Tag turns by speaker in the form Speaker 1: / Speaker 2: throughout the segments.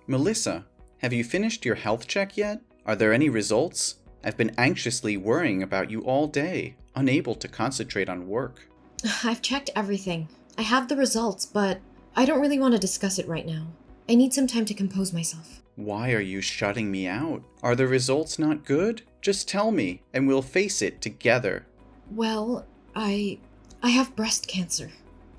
Speaker 1: Melissa, have you finished your health check yet? Are there any results? I've been anxiously worrying about you all day, unable to concentrate on work.
Speaker 2: I've checked everything. I have the results, but I don't really want to discuss it right now. I need some time to compose myself.
Speaker 1: Why are you shutting me out? Are the results not good? Just tell me, and we'll face it together.
Speaker 2: Well, I have breast cancer,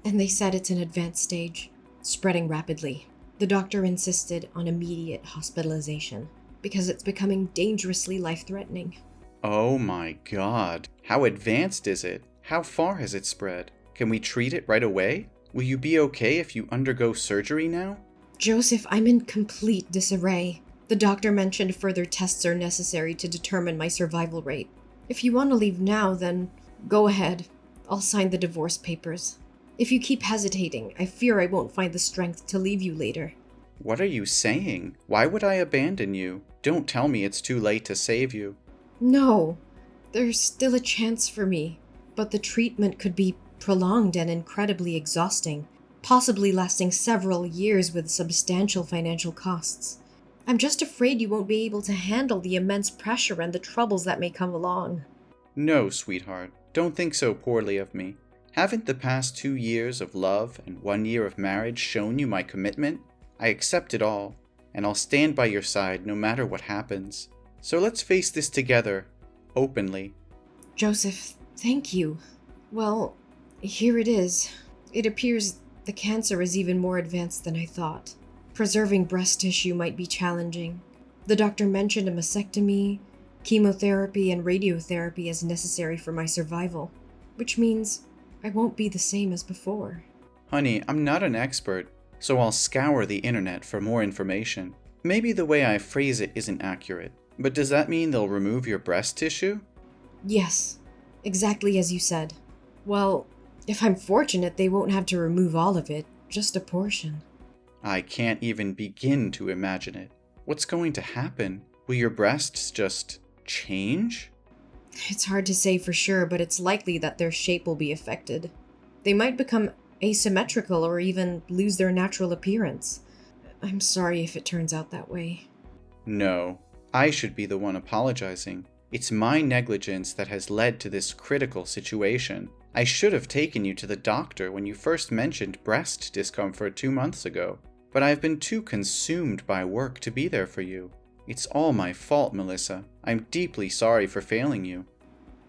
Speaker 2: and they said it's an advanced stage, spreading rapidly. The doctor insisted on immediate hospitalization because it's becoming dangerously life-threatening.
Speaker 1: Oh my god. How advanced is it? How far has it spread? Can we treat it right away? Will you be okay if you undergo surgery now?
Speaker 2: Joseph, I'm in complete disarray. The doctor mentioned further tests are necessary to determine my survival rate. If you want to leave now, then go ahead. I'll sign the divorce papers. If you keep hesitating, I fear I won't find the strength to leave you later.
Speaker 1: What are you saying? Why would I abandon you? Don't tell me it's too late to save you.
Speaker 2: No, there's still a chance for me, but the treatment could be prolonged and incredibly exhausting, possibly lasting several years with substantial financial costs. I'm just afraid you won't be able to handle the immense pressure and the troubles that may come along.
Speaker 1: No, sweetheart, don't think so poorly of me. Haven't the past 2 years of love and 1 year of marriage shown you my commitment? I accept it all, and I'll stand by your side no matter what happens. So let's face this together, openly.
Speaker 2: Joseph, thank you. Well, here it is. It appears the cancer is even more advanced than I thought. Preserving breast tissue might be challenging. The doctor mentioned a mastectomy, chemotherapy, and radiotherapy as necessary for my survival, which means I won't be the same as before.
Speaker 1: Honey, I'm not an expert, so I'll scour the internet for more information. Maybe the way I phrase it isn't accurate, but does that mean they'll remove your breast tissue?
Speaker 2: Yes, exactly as you said. Well, if I'm fortunate, they won't have to remove all of it, just a portion.
Speaker 1: I can't even begin to imagine it. What's going to happen? Will your breasts just change?
Speaker 2: It's hard to say for sure, but it's likely that their shape will be affected. They might become asymmetrical or even lose their natural appearance. I'm sorry if it turns out that way.
Speaker 1: No, I should be the one apologizing. It's my negligence that has led to this critical situation. I should have taken you to the doctor when you first mentioned breast discomfort 2 months ago, but I've been too consumed by work to be there for you. It's all my fault, Melissa. I'm deeply sorry for failing you.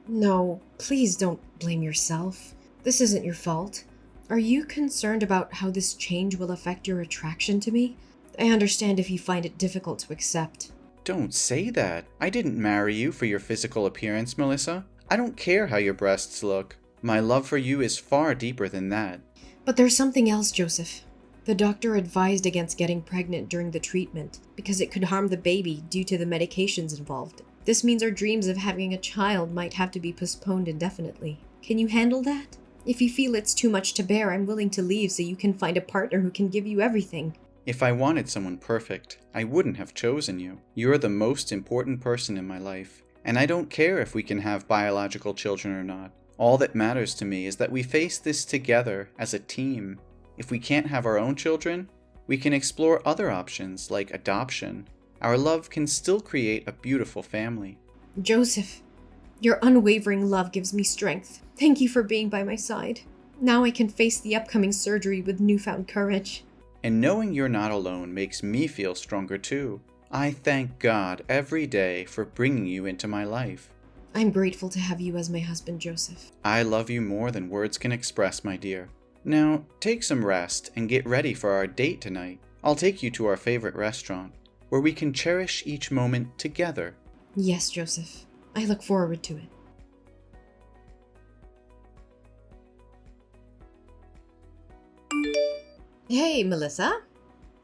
Speaker 2: No, please don't blame yourself. This isn't your fault. Are you concerned about how this change will affect your attraction to me? I understand if you find it difficult to accept.
Speaker 1: Don't say that. I didn't marry you for your physical appearance, Melissa. I don't care how your breasts look. My love for you is far deeper than that.
Speaker 2: But there's something else, Joseph. The doctor advised against getting pregnant during the treatment because it could harm the baby due to the medications involved. This means our dreams of having a child might have to be postponed indefinitely. Can you handle that? If you feel it's too much to bear, I'm willing to leave so you can find a partner who can give you everything.
Speaker 1: If I wanted someone perfect, I wouldn't have chosen you. You're the most important person in my life, and I don't care if we can have biological children or not. All that matters to me is that we face this together as a team. If we can't have our own children, we can explore other options like adoption. Our love can still create a beautiful family.
Speaker 2: Joseph, your unwavering love gives me strength. Thank you for being by my side. Now I can face the upcoming surgery with newfound courage.
Speaker 1: And knowing you're not alone makes me feel stronger too. I thank God every day for bringing you into my life.
Speaker 2: I'm grateful to have you as my husband, Joseph.
Speaker 1: I love you more than words can express, my dear. Now, take some rest and get ready for our date tonight. I'll take you to our favorite restaurant, where we can cherish each moment together.
Speaker 2: Yes, Joseph. I look forward to it. Hey, Melissa.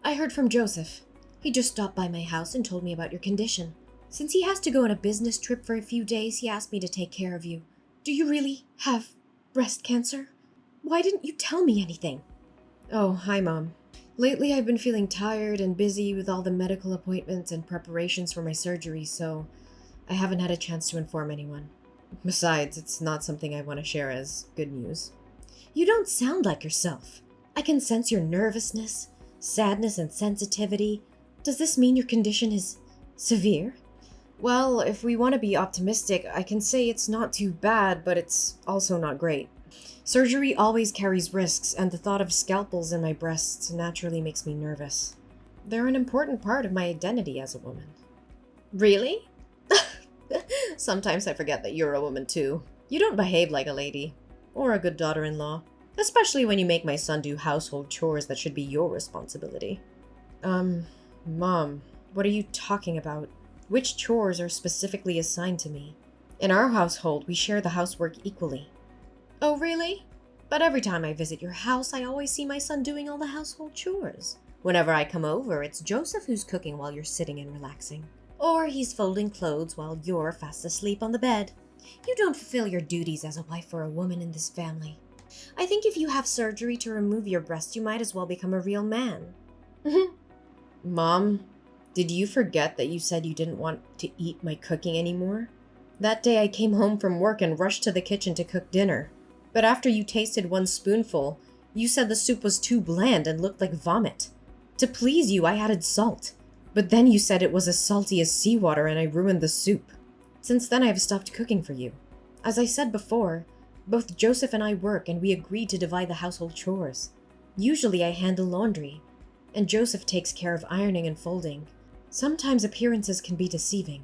Speaker 2: I heard from Joseph. He just stopped by my house and told me about your condition. Since he has to go on a business trip for a few days, he asked me to take care of you. Do you really have breast cancer? Why didn't you tell me anything? Oh, hi, Mom. Lately, I've been feeling tired and busy with all the medical appointments and preparations for my surgery, so I haven't had a chance to inform anyone. Besides, it's not something I want to share as good news. You don't sound like yourself. I can sense your nervousness, sadness, and sensitivity. Does this mean your condition is severe? Well, if we want to be optimistic, I can say it's not too bad, but it's also not great. Surgery always carries risks, and the thought of scalpels in my breasts naturally makes me nervous. They're an important part of my identity as a woman. Really? Sometimes I forget that you're a woman too. You don't behave like a lady, or a good daughter-in-law, especially when you make my son do household chores that should be your responsibility. Mom, what are you talking about? Which chores are specifically assigned to me? In our household, we share the housework equally. Oh, really? But every time I visit your house, I always see my son doing all the household chores. Whenever I come over, it's Joseph who's cooking while you're sitting and relaxing. Or he's folding clothes while you're fast asleep on the bed. You don't fulfill your duties as a wife or a woman in this family. I think if you have surgery to remove your breast, you might as well become a real man. Mom, did you forget that you said you didn't want to eat my cooking anymore? That day I came home from work and rushed to the kitchen to cook dinner. But after you tasted one spoonful, you said the soup was too bland and looked like vomit. To please you, I added salt. But then you said it was as salty as seawater and I ruined the soup. Since then I have stopped cooking for you. As I said before, both Joseph and I work and we agreed to divide the household chores. Usually I handle laundry, and Joseph takes care of ironing and folding. Sometimes appearances can be deceiving.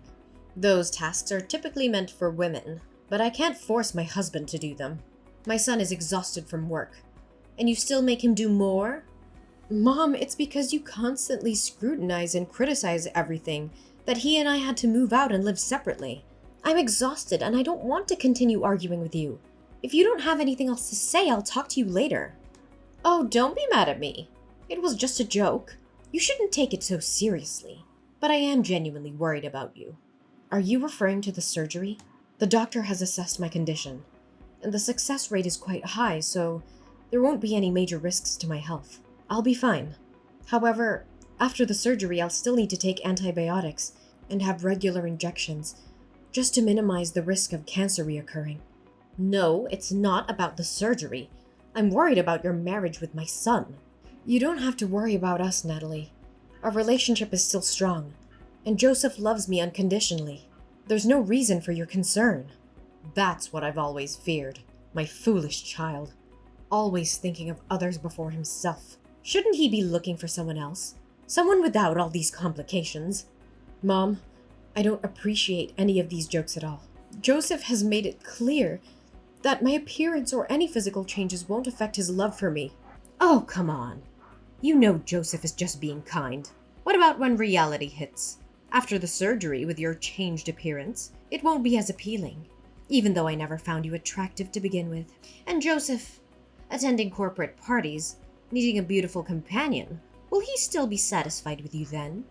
Speaker 2: Those tasks are typically meant for women, but I can't force my husband to do them. My son is exhausted from work, and you still make him do more? Mom, it's because you constantly scrutinize and criticize everything that he and I had to move out and live separately. I'm exhausted and I don't want to continue arguing with you. If you don't have anything else to say, I'll talk to you later. Oh, don't be mad at me. It was just a joke. You shouldn't take it so seriously. But I am genuinely worried about you. Are you referring to the surgery? The doctor has assessed my condition, and the success rate is quite high, so there won't be any major risks to my health. I'll be fine. However, after the surgery, I'll still need to take antibiotics and have regular injections, just to minimize the risk of cancer reoccurring. No, it's not about the surgery. I'm worried about your marriage with my son. You don't have to worry about us, Natalie. Our relationship is still strong, and Joseph loves me unconditionally. There's no reason for your concern. That's what I've always feared. My foolish child. Always thinking of others before himself. Shouldn't he be looking for someone else? Someone without all these complications? Mom, I don't appreciate any of these jokes at all. Joseph has made it clear that my appearance or any physical changes won't affect his love for me. Oh, come on. You know Joseph is just being kind. What about when reality hits? After the surgery, with your changed appearance, it won't be as appealing, even though I never found you attractive to begin with. And Joseph, attending corporate parties, needing a beautiful companion, will he still be satisfied with you then?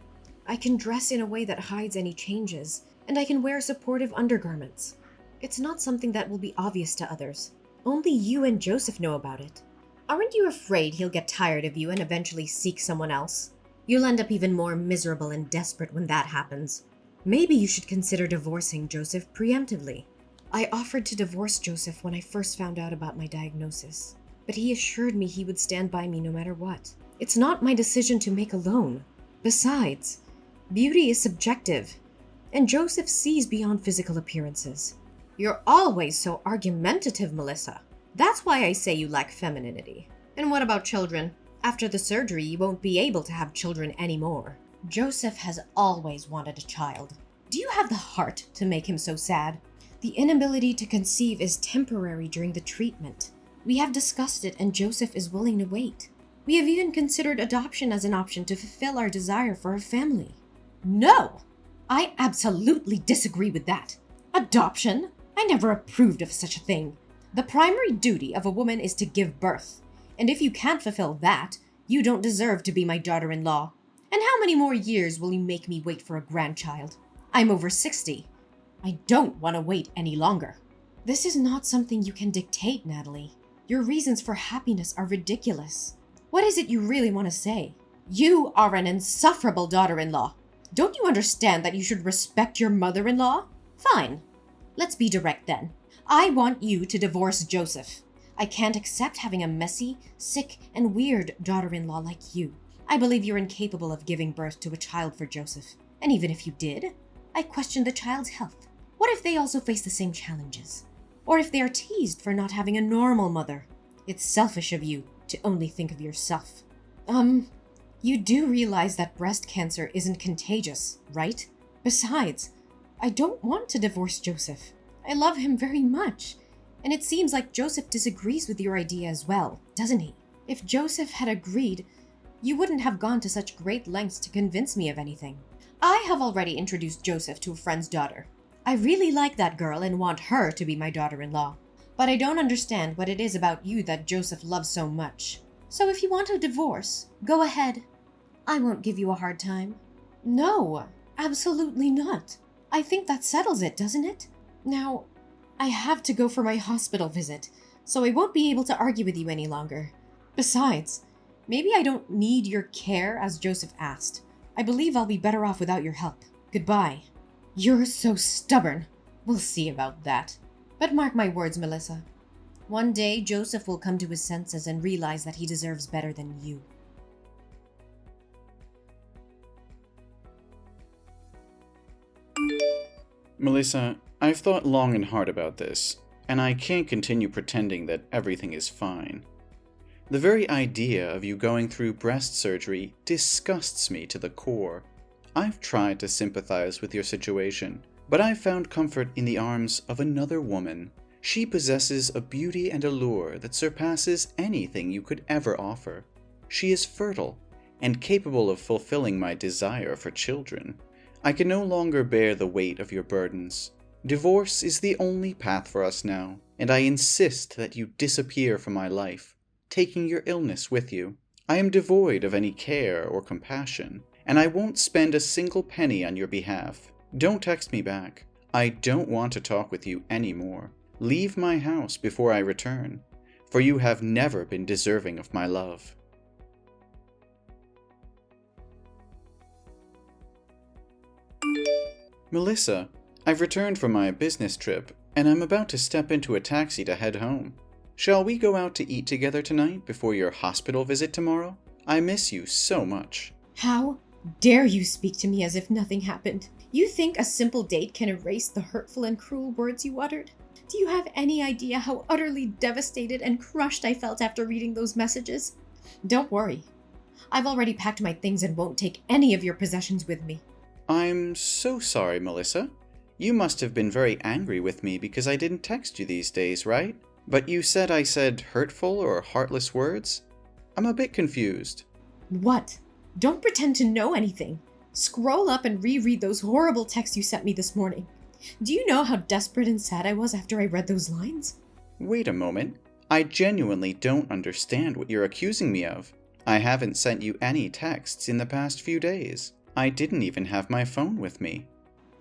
Speaker 2: I can dress in a way that hides any changes, and I can wear supportive undergarments. It's not something that will be obvious to others. Only you and Joseph know about it. Aren't you afraid he'll get tired of you and eventually seek someone else? You'll end up even more miserable and desperate when that happens. Maybe you should consider divorcing Joseph preemptively. I offered to divorce Joseph when I first found out about my diagnosis, but he assured me he would stand by me no matter what. It's not my decision to make alone. Besides, beauty is subjective, and Joseph sees beyond physical appearances. You're always so argumentative, Melissa. That's why I say you lack femininity. And what about children? After the surgery, you won't be able to have children anymore. Joseph has always wanted a child. Do you have the heart to make him so sad? The inability to conceive is temporary during the treatment. We have discussed it and Joseph is willing to wait. We have even considered adoption as an option to fulfill our desire for a family. No! I absolutely disagree with that. Adoption? I never approved of such a thing. The primary duty of a woman is to give birth, and if you can't fulfill that, you don't deserve to be my daughter-in-law. And how many more years will you make me wait for a grandchild? I'm over 60. I don't want to wait any longer. This is not something you can dictate, Natalie. Your reasons for happiness are ridiculous. What is it you really want to say? You are an insufferable daughter-in-law. Don't you understand that you should respect your mother-in-law? Fine. Let's be direct then. I want you to divorce Joseph. I can't accept having a messy, sick, and weird daughter-in-law like you. I believe you're incapable of giving birth to a child for Joseph. And even if you did, I question the child's health. What if they also face the same challenges? Or if they are teased for not having a normal mother? It's selfish of you to only think of yourself. You do realize that breast cancer isn't contagious, right? Besides, I don't want to divorce Joseph. I love him very much. And it seems like Joseph disagrees with your idea as well, doesn't he? If Joseph had agreed, you wouldn't have gone to such great lengths to convince me of anything. I have already introduced Joseph to a friend's daughter. I really like that girl and want her to be my daughter-in-law. But I don't understand what it is about you that Joseph loves so much. So if you want a divorce, go ahead. I won't give you a hard time. No, absolutely not. I think that settles it, doesn't it? Now, I have to go for my hospital visit, so I won't be able to argue with you any longer. Besides, maybe I don't need your care as Joseph asked. I believe I'll be better off without your help. Goodbye. You're so stubborn. We'll see about that. But mark my words, Melissa. One day, Joseph will come to his senses and realize that he deserves better than you.
Speaker 1: Melissa, I've thought long and hard about this, and I can't continue pretending that everything is fine. The very idea of you going through breast surgery disgusts me to the core. I've tried to sympathize with your situation, but I've found comfort in the arms of another woman. She possesses a beauty and allure that surpasses anything you could ever offer. She is fertile and capable of fulfilling my desire for children. I can no longer bear the weight of your burdens. Divorce is the only path for us now, and I insist that you disappear from my life, taking your illness with you. I am devoid of any care or compassion, and I won't spend a single penny on your behalf. Don't text me back. I don't want to talk with you anymore. Leave my house before I return, for you have never been deserving of my love. Melissa, I've returned from my business trip, and I'm about to step into a taxi to head home. Shall we go out to eat together tonight before your hospital visit tomorrow? I miss you so much.
Speaker 2: How dare you speak to me as if nothing happened? You think a simple date can erase the hurtful and cruel words you uttered? Do you have any idea how utterly devastated and crushed I felt after reading those messages? Don't worry. I've already packed my things and won't take any of your possessions with me.
Speaker 1: I'm so sorry, Melissa. You must have been very angry with me because I didn't text you these days, right? But you said I said hurtful or heartless words? I'm a bit confused.
Speaker 2: What? Don't pretend to know anything. Scroll up and reread those horrible texts you sent me this morning. Do you know how desperate and sad I was after I read those lines?
Speaker 1: Wait a moment. I genuinely don't understand what you're accusing me of. I haven't sent you any texts in the past few days. I didn't even have my phone with me.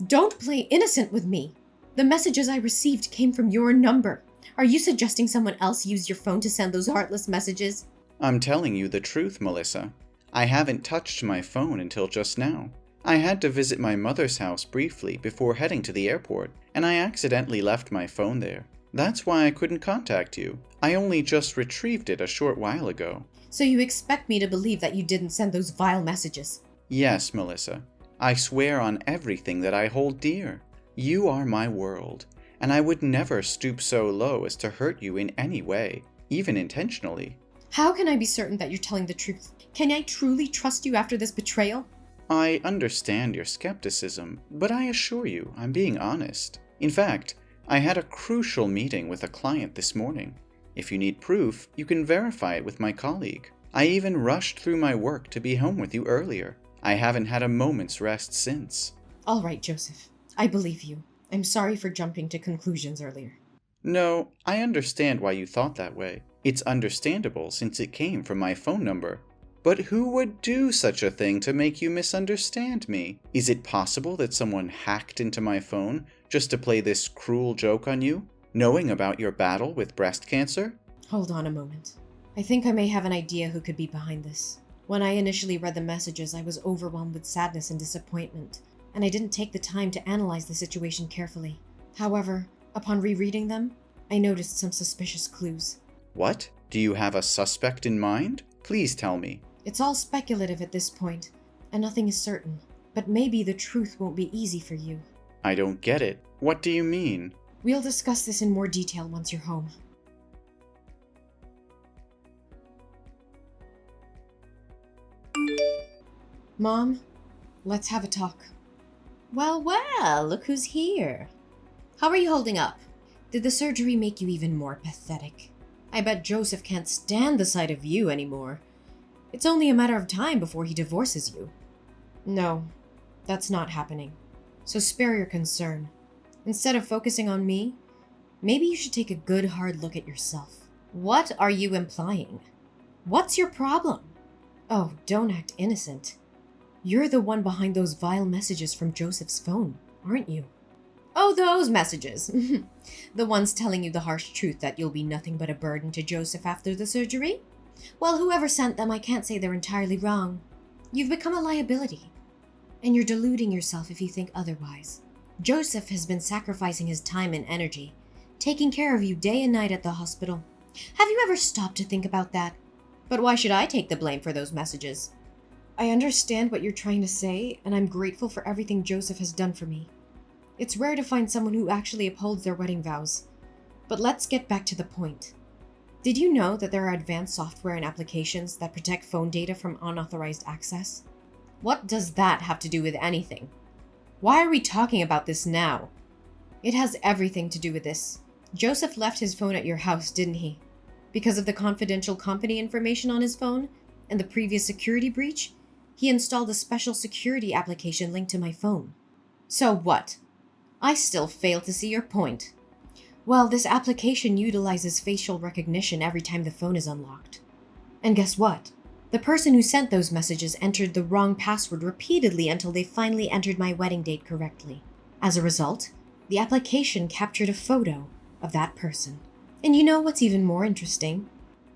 Speaker 2: Don't play innocent with me. The messages I received came from your number. Are you suggesting someone else used your phone to send those heartless messages?
Speaker 1: I'm telling you the truth, Melissa. I haven't touched my phone until just now. I had to visit my mother's house briefly before heading to the airport, and I accidentally left my phone there. That's why I couldn't contact you. I only just retrieved it a short while ago.
Speaker 2: So you expect me to believe that you didn't send those vile messages?
Speaker 1: Yes, Melissa. I swear on everything that I hold dear. You are my world, and I would never stoop so low as to hurt you in any way, even intentionally.
Speaker 2: How can I be certain that you're telling the truth? Can I truly trust you after this betrayal?
Speaker 1: I understand your skepticism, but I assure you I'm being honest. In fact, I had a crucial meeting with a client this morning. If you need proof, you can verify it with my colleague. I even rushed through my work to be home with you earlier. I haven't had a moment's rest since.
Speaker 2: All right, Joseph. I believe you. I'm sorry for jumping to conclusions earlier.
Speaker 1: No, I understand why you thought that way. It's understandable since it came from my phone number. But who would do such a thing to make you misunderstand me? Is it possible that someone hacked into my phone just to play this cruel joke on you, knowing about your battle with breast cancer?
Speaker 2: Hold on a moment. I think I may have an idea who could be behind this. When I initially read the messages, I was overwhelmed with sadness and disappointment, and I didn't take the time to analyze the situation carefully. However, upon rereading them, I noticed some suspicious clues.
Speaker 1: What? Do you have a suspect in mind? Please tell me.
Speaker 2: It's all speculative at this point, and nothing is certain. But maybe the truth won't be easy for you.
Speaker 1: I don't get it. What do you mean?
Speaker 2: We'll discuss this in more detail once you're home. Mom, let's have a talk.
Speaker 3: Well, look who's here. How are you holding up?
Speaker 2: Did the surgery make you even more pathetic? I bet Joseph can't stand the sight of you anymore. It's only a matter of time before he divorces you. No, that's not happening. So spare your concern. Instead of focusing on me, maybe you should take a good hard look at yourself.
Speaker 3: What are you implying? What's your problem?
Speaker 2: Oh, don't act innocent. You're the one behind those vile messages from Joseph's phone, aren't you?
Speaker 3: Oh, those messages. The ones telling you the harsh truth that you'll be nothing but a burden to Joseph after the surgery? Well, whoever sent them, I can't say they're entirely wrong. You've become a liability.
Speaker 2: And you're deluding yourself if you think otherwise.
Speaker 3: Joseph has been sacrificing his time and energy, taking care of you day and night at the hospital. Have you ever stopped to think about that? But why should I take the blame for those messages?
Speaker 2: I understand what you're trying to say, and I'm grateful for everything Joseph has done for me. It's rare to find someone who actually upholds their wedding vows. But let's get back to the point. Did you know that there are advanced software and applications that protect phone data from unauthorized access?
Speaker 3: What does that have to do with anything? Why are we talking about this now?
Speaker 2: It has everything to do with this. Joseph left his phone at your house, didn't he? Because of the confidential company information on his phone and the previous security breach, he installed a special security application linked to my phone.
Speaker 3: So what? I still fail to see your point.
Speaker 2: Well, this application utilizes facial recognition every time the phone is unlocked. And guess what? The person who sent those messages entered the wrong password repeatedly until they finally entered my wedding date correctly. As a result, the application captured a photo of that person. And you know what's even more interesting?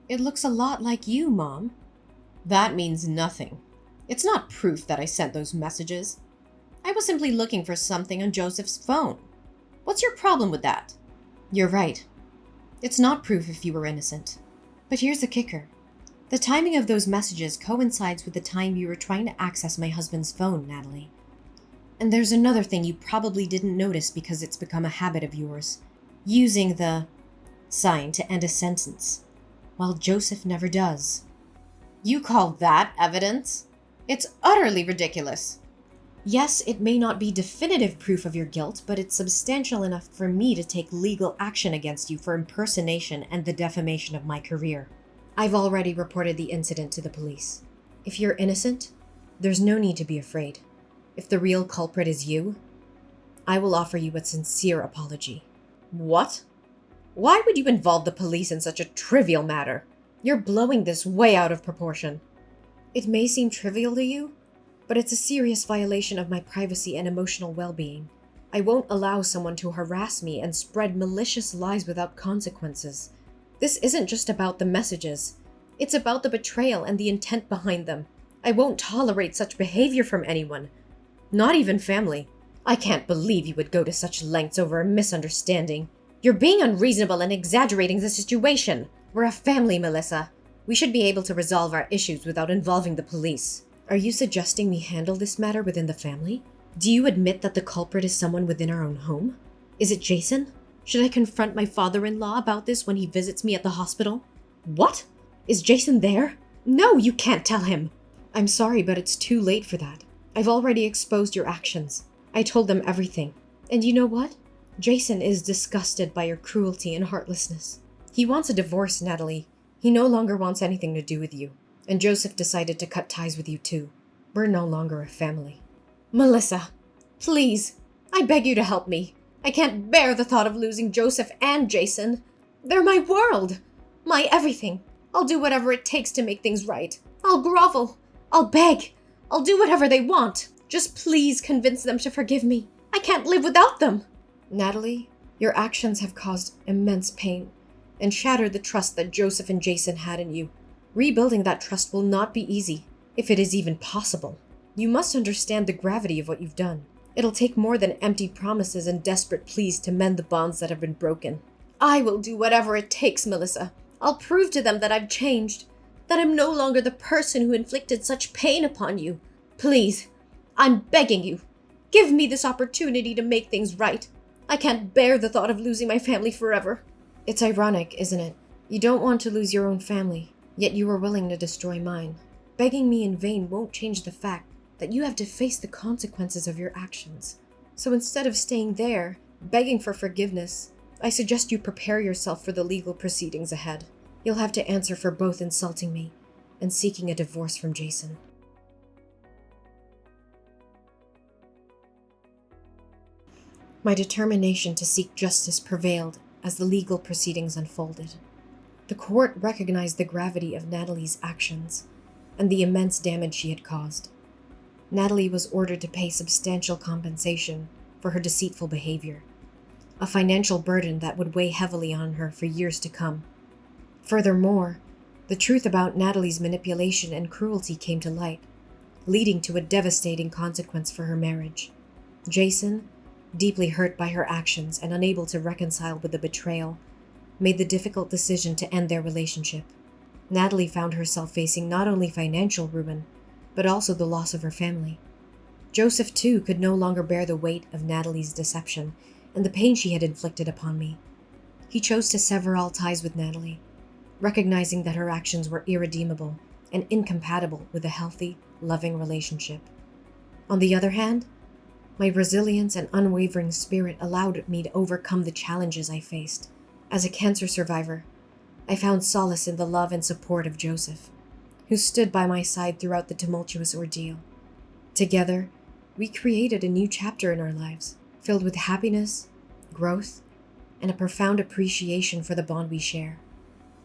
Speaker 2: It looks a lot like you, Mom.
Speaker 3: That means nothing. It's not proof that I sent those messages. I was simply looking for something on Joseph's phone. What's your problem with that?
Speaker 2: You're right. It's not proof if you were innocent. But here's the kicker. The timing of those messages coincides with the time you were trying to access my husband's phone, Natalie. And there's another thing you probably didn't notice because it's become a habit of yours. Using the sign to end a sentence, while Joseph never does.
Speaker 3: You call that evidence? It's utterly ridiculous.
Speaker 2: Yes, it may not be definitive proof of your guilt, but it's substantial enough for me to take legal action against you for impersonation and the defamation of my career. I've already reported the incident to the police. If you're innocent, there's no need to be afraid. If the real culprit is you, I will offer you a sincere apology.
Speaker 3: What? Why would you involve the police in such a trivial matter? You're blowing this way out of proportion.
Speaker 2: It may seem trivial to you, but it's a serious violation of my privacy and emotional well-being. I won't allow someone to harass me and spread malicious lies without consequences. This isn't just about the messages. It's about the betrayal and the intent behind them. I won't tolerate such behavior from anyone, not even family.
Speaker 3: I can't believe you would go to such lengths over a misunderstanding. You're being unreasonable and exaggerating the situation. We're a family, Melissa. We should be able to resolve our issues without involving the police.
Speaker 2: Are you suggesting we handle this matter within the family? Do you admit that the culprit is someone within our own home? Is it Jason? Should I confront my father-in-law about this when he visits me at the hospital?
Speaker 3: What?
Speaker 2: Is Jason there?
Speaker 3: No, you can't tell him.
Speaker 2: I'm sorry, but it's too late for that. I've already exposed your actions. I told them everything. And you know what? Jason is disgusted by your cruelty and heartlessness. He wants a divorce, Natalie. He no longer wants anything to do with you. And Joseph decided to cut ties with you too. We're no longer a family.
Speaker 3: Melissa, please, I beg you to help me. I can't bear the thought of losing Joseph and Jason. They're my world, my everything. I'll do whatever it takes to make things right. I'll grovel. I'll beg. I'll do whatever they want. Just please convince them to forgive me. I can't live without them.
Speaker 2: Natalie, your actions have caused immense pain and shattered the trust that Joseph and Jason had in you. Rebuilding that trust will not be easy, if it is even possible. You must understand the gravity of what you've done. It'll take more than empty promises and desperate pleas to mend the bonds that have been broken.
Speaker 3: I will do whatever it takes, Melissa. I'll prove to them that I've changed. that I'm no longer the person who inflicted such pain upon you. Please, I'm begging you, give me this opportunity to make things right. I can't bear the thought of losing my family forever."
Speaker 2: It's ironic, isn't it? You don't want to lose your own family, yet you are willing to destroy mine. Begging me in vain won't change the fact that you have to face the consequences of your actions. So instead of staying there, begging for forgiveness, I suggest you prepare yourself for the legal proceedings ahead. You'll have to answer for both insulting me and seeking a divorce from Jason. My determination to seek justice prevailed as the legal proceedings unfolded. The court recognized the gravity of Natalie's actions and the immense damage she had caused. Natalie was ordered to pay substantial compensation for her deceitful behavior, a financial burden that would weigh heavily on her for years to come. Furthermore, the truth about Natalie's manipulation and cruelty came to light, leading to a devastating consequence for her marriage. Jason, deeply hurt by her actions and unable to reconcile with the betrayal, made the difficult decision to end their relationship. Natalie found herself facing not only financial ruin, but also the loss of her family. Joseph, too, could no longer bear the weight of Natalie's deception and the pain she had inflicted upon me. He chose to sever all ties with Natalie, recognizing that her actions were irredeemable and incompatible with a healthy, loving relationship. On the other hand, my resilience and unwavering spirit allowed me to overcome the challenges I faced. As a cancer survivor, I found solace in the love and support of Joseph, who stood by my side throughout the tumultuous ordeal. Together, we created a new chapter in our lives, filled with happiness, growth, and a profound appreciation for the bond we share.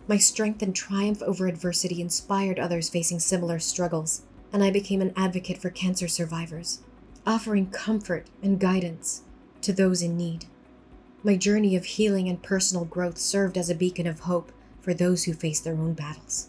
Speaker 2: My strength and triumph over adversity inspired others facing similar struggles, and I became an advocate for cancer survivors, offering comfort and guidance to those in need. My journey of healing and personal growth served as a beacon of hope for those who face their own battles.